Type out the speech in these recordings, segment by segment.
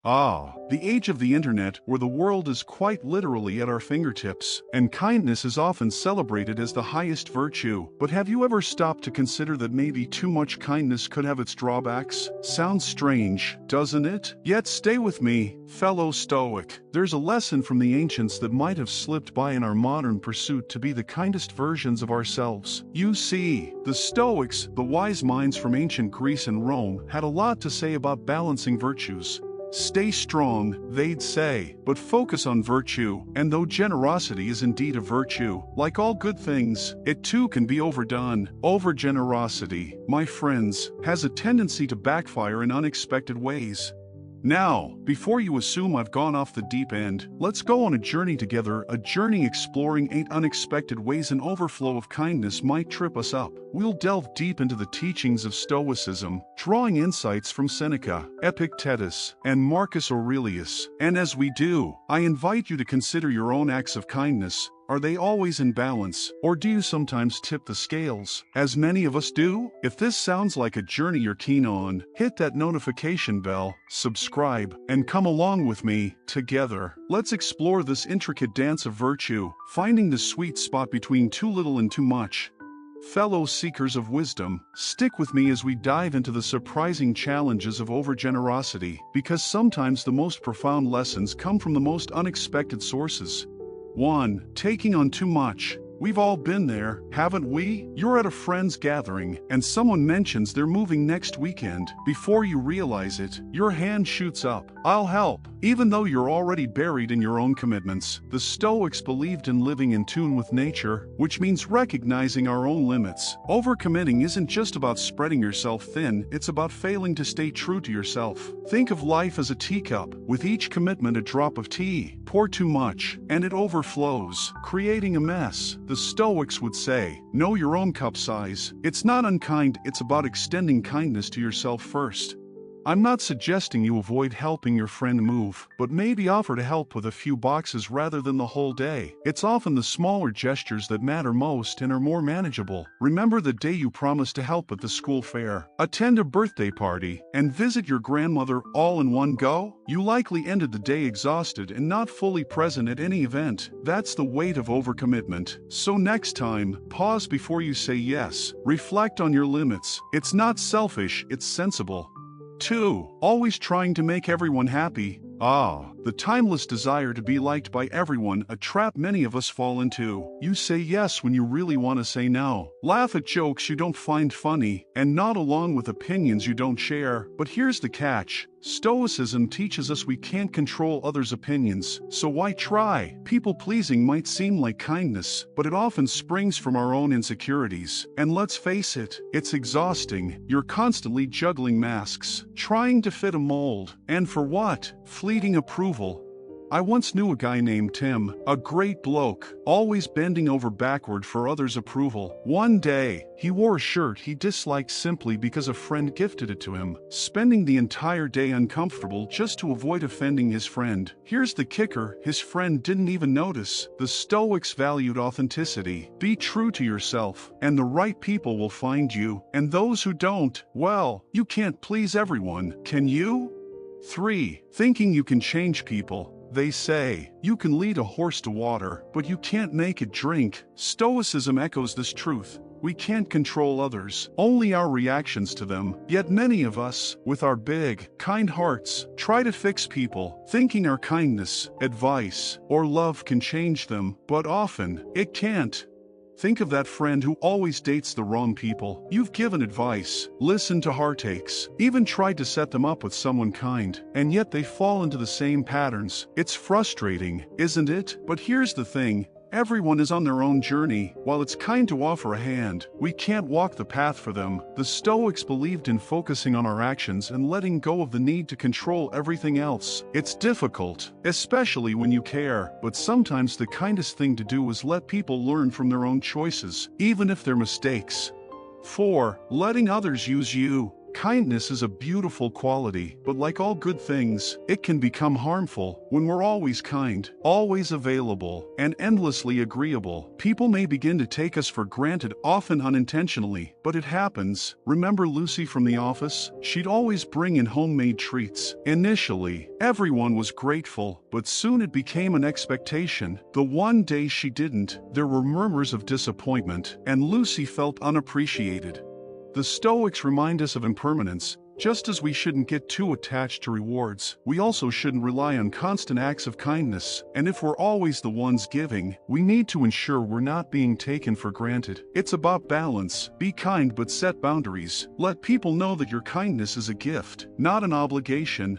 Ah, the age of the internet where the world is quite literally at our fingertips, and kindness is often celebrated as the highest virtue. But have you ever stopped to consider that maybe too much kindness could have its drawbacks? Sounds strange, doesn't it? Yet stay with me, fellow Stoic. There's a lesson from the ancients that might have slipped by in our modern pursuit to be the kindest versions of ourselves. You see, the Stoics, the wise minds from ancient Greece and Rome, had a lot to say about balancing virtues. Stay strong, they'd say, but focus on virtue, and though generosity is indeed a virtue, like all good things, it too can be overdone. Overgenerosity, my friends, has a tendency to backfire in unexpected ways. Now, before you assume I've gone off the deep end, let's go on a journey together, a journey exploring 8 unexpected ways an overflow of kindness might trip us up. We'll delve deep into the teachings of Stoicism, drawing insights from Seneca, Epictetus, and Marcus Aurelius. And as we do, I invite you to consider your own acts of kindness. Are they always in balance, or do you sometimes tip the scales, as many of us do? If this sounds like a journey you're keen on, hit that notification bell, subscribe, and come along with me. Together, let's explore this intricate dance of virtue, finding the sweet spot between too little and too much. Fellow seekers of wisdom, stick with me as we dive into the surprising challenges of overgenerosity, because sometimes the most profound lessons come from the most unexpected sources. 1. Taking on too much. We've all been there, haven't we? You're at a friend's gathering, and someone mentions they're moving next weekend. Before you realize it, your hand shoots up. I'll help. Even though you're already buried in your own commitments, the Stoics believed in living in tune with nature, which means recognizing our own limits. Overcommitting isn't just about spreading yourself thin, it's about failing to stay true to yourself. Think of life as a teacup, with each commitment a drop of tea. Pour too much, and it overflows, creating a mess. The Stoics would say, know your own cup size. It's not unkind, it's about extending kindness to yourself first. I'm not suggesting you avoid helping your friend move, but maybe offer to help with a few boxes rather than the whole day. It's often the smaller gestures that matter most and are more manageable. Remember the day you promised to help at the school fair, attend a birthday party, and visit your grandmother all in one go? You likely ended the day exhausted and not fully present at any event. That's the weight of overcommitment. So next time, pause before you say yes. Reflect on your limits. It's not selfish, it's sensible. 2. Always trying to make everyone happy. The timeless desire to be liked by everyone, a trap many of us fall into. You say yes when you really want to say no. Laugh at jokes you don't find funny, and nod along with opinions you don't share. But here's the catch. Stoicism teaches us we can't control others' opinions, so why try? People-pleasing might seem like kindness, but it often springs from our own insecurities. And let's face it, it's exhausting. You're constantly juggling masks, trying to fit a mold. And for what? Fleeting approval. I once knew a guy named Tim, a great bloke, always bending over backward for others' approval. One day, he wore a shirt he disliked simply because a friend gifted it to him, spending the entire day uncomfortable just to avoid offending his friend. Here's the kicker, his friend didn't even notice. The Stoics valued authenticity. Be true to yourself, and the right people will find you. And those who don't, well, you can't please everyone, can you? 3. Thinking you can change people. They say, you can lead a horse to water, but you can't make it drink. Stoicism echoes this truth. We can't control others, only our reactions to them. Yet many of us, with our big, kind hearts, try to fix people, thinking our kindness, advice, or love can change them, but often, it can't. Think of that friend who always dates the wrong people. You've given advice, listened to heartaches, even tried to set them up with someone kind, and yet they fall into the same patterns. It's frustrating, isn't it? But here's the thing. Everyone is on their own journey. While it's kind to offer a hand, we can't walk the path for them. The Stoics believed in focusing on our actions and letting go of the need to control everything else. It's difficult, especially when you care, but sometimes the kindest thing to do is let people learn from their own choices, even if they're mistakes. 4. Letting others use you. Kindness is a beautiful quality, but like all good things, it can become harmful when we're always kind, always available, and endlessly agreeable. People may begin to take us for granted, often unintentionally, but it happens. Remember Lucy from The Office? She'd always bring in homemade treats. Initially, everyone was grateful, but soon it became an expectation. The one day she didn't, there were murmurs of disappointment, and Lucy felt unappreciated. The Stoics remind us of impermanence. Just as we shouldn't get too attached to rewards, we also shouldn't rely on constant acts of kindness. And if we're always the ones giving, we need to ensure we're not being taken for granted. It's about balance. Be kind but set boundaries. Let people know that your kindness is a gift, not an obligation.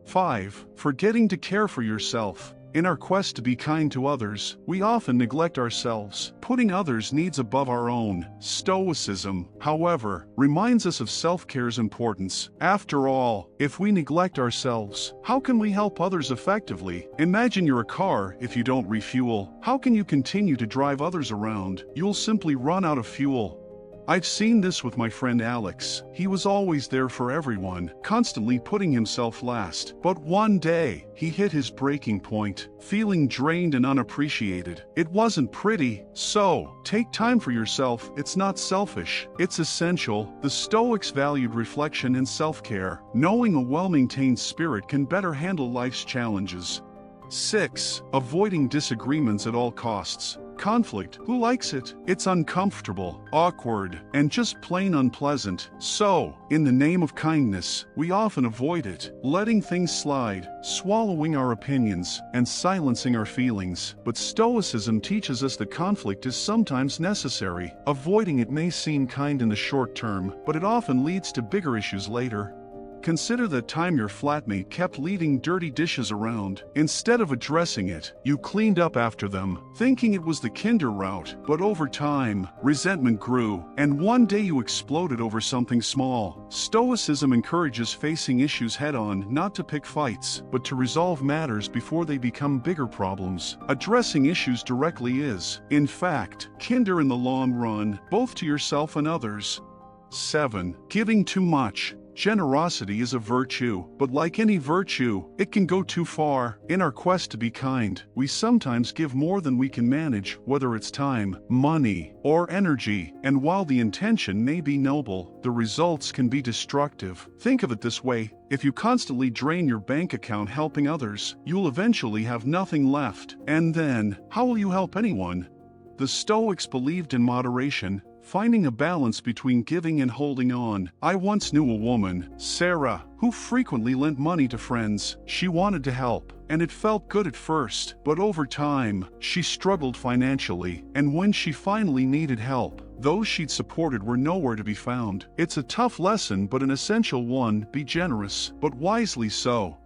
5. Forgetting to care for yourself. In our quest to be kind to others, we often neglect ourselves, putting others' needs above our own. Stoicism, however, reminds us of self-care's importance. After all, if we neglect ourselves, how can we help others effectively? Imagine you're a car. If you don't refuel, how can you continue to drive others around? You'll simply run out of fuel. I've seen this with my friend Alex. He was always there for everyone, constantly putting himself last. But one day, he hit his breaking point, feeling drained and unappreciated. It wasn't pretty. So, take time for yourself. It's not selfish. It's essential. The Stoics valued reflection and self-care. Knowing a well-maintained spirit can better handle life's challenges. 6. Avoiding disagreements at all costs. Conflict, who likes it? It's uncomfortable, awkward, and just plain unpleasant. So, in the name of kindness, we often avoid it, letting things slide, swallowing our opinions, and silencing our feelings. But Stoicism teaches us that conflict is sometimes necessary. Avoiding it may seem kind in the short term, but it often leads to bigger issues later. Consider the time your flatmate kept leaving dirty dishes around. Instead of addressing it, you cleaned up after them, thinking it was the kinder route. But over time, resentment grew, and one day you exploded over something small. Stoicism encourages facing issues head-on, not to pick fights, but to resolve matters before they become bigger problems. Addressing issues directly is, in fact, kinder in the long run, both to yourself and others. 7. Giving too much. Generosity is a virtue, but like any virtue, it can go too far. In our quest to be kind, we sometimes give more than we can manage, whether it's time, money, or energy. And while the intention may be noble, the results can be destructive. Think of it this way: if you constantly drain your bank account helping others, you'll eventually have nothing left. And then, how will you help anyone? The Stoics believed in moderation, finding a balance between giving and holding on. I once knew a woman, Sarah, who frequently lent money to friends. She wanted to help, and it felt good at first, but over time, she struggled financially, and when she finally needed help, those she'd supported were nowhere to be found. It's a tough lesson, but an essential one: be generous, but wisely so.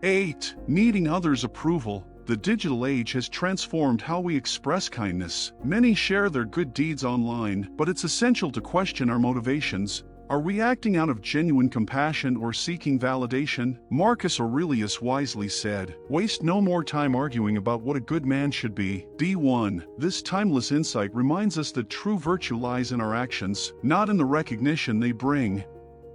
8. Needing others' approval. The digital age has transformed how we express kindness. Many share their good deeds online, but it's essential to question our motivations. Are we acting out of genuine compassion or seeking validation? Marcus Aurelius wisely said, "Waste no more time arguing about what a good man should be." D1. This timeless insight reminds us that true virtue lies in our actions, not in the recognition they bring.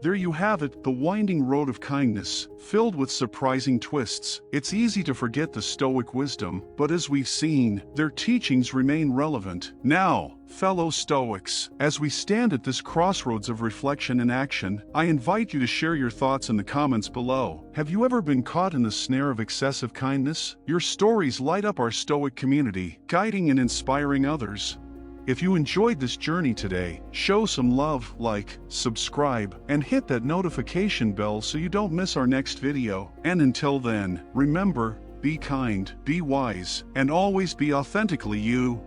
There you have it, the winding road of kindness, filled with surprising twists. It's easy to forget the Stoic wisdom, but as we've seen, their teachings remain relevant. Now, fellow Stoics, as we stand at this crossroads of reflection and action, I invite you to share your thoughts in the comments below. Have you ever been caught in the snare of excessive kindness? Your stories light up our Stoic community, guiding and inspiring others. If you enjoyed this journey today, show some love, like, subscribe, and hit that notification bell so you don't miss our next video. And until then, remember, be kind, be wise, and always be authentically you.